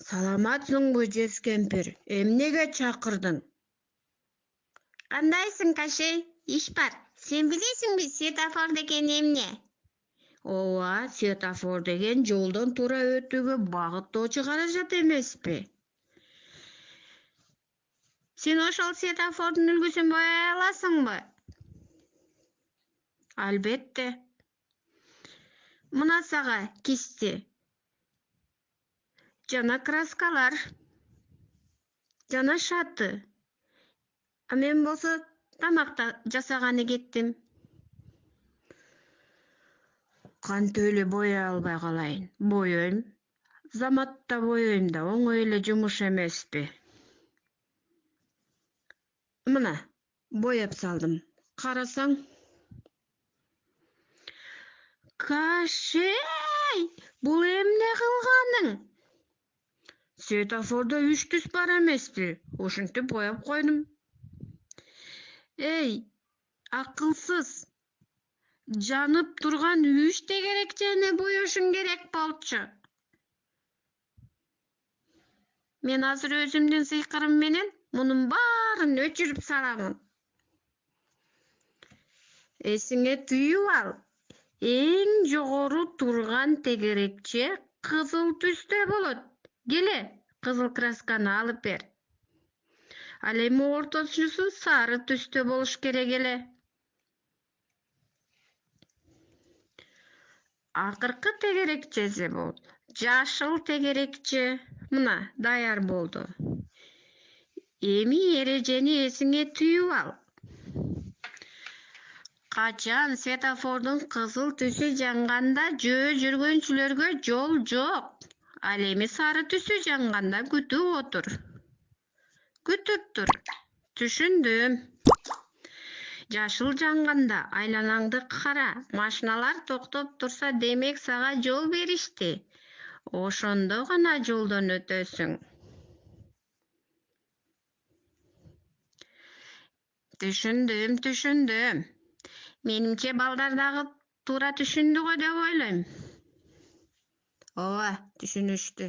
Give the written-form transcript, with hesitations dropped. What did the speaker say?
Саламатсыңбы, Жез кемпир? Эмнеге чакырдың? Кандайсың, Кашей? Иш бар. Сен билесиңби светофор деген эмне? Ооба, светофор деген жолдон туура өтүүгө багыттоочу каражат эмеспи? Сен ошол светофордун үлгүсүн бояй аласыңбы? Албетте. Мына сага кисти жана краскалар жана шаты. А мен болсо тамакта жасаганы кеттим. Кантип эле бояй албай калайын? Боёйм. Заматта боёйм да, оңой эле жумуш эмеспи? Мына, бояп салдым. Карасаң. Кашей, бул эмне кылганың? Светофордо 3 түс бар эмеспи? Ошентип бояп койдум. Эй, акылсыз. Жанып турган 3 тегерекчени боешуң керек болчу. Мен азыр өзүмдүн сыйкырым менен мунун баарын өчүрүп саламын. Эсиңе түйүп ал. Эң жогору турган тегерекче кызыл түстө болот. Келе, кызыл красканы алып бер. Ал эми орточусу сары түстө болуш керек эле. Акыркы тегерекчеси бул жашыл тегерекче. Мына, даяр болду. Эми эрежени эсиңе түйүп ал. Качан светофордун кызыл түсү жанганда жөө жүргөнчүлөргө жол жок. Ал эми сары түсү жанганда күтүп отур. Күтүп тур. Түшүндүм. Жашыл жанганда айланаңды кара. Машиналар токтоп турса, демек сага жол беришти. Ошондо гана жолдон өтөсүң. Түшүндүм. Менимче балдар дагы туура түшүндү го деп ойлойм. Ооба, түшүнүштү.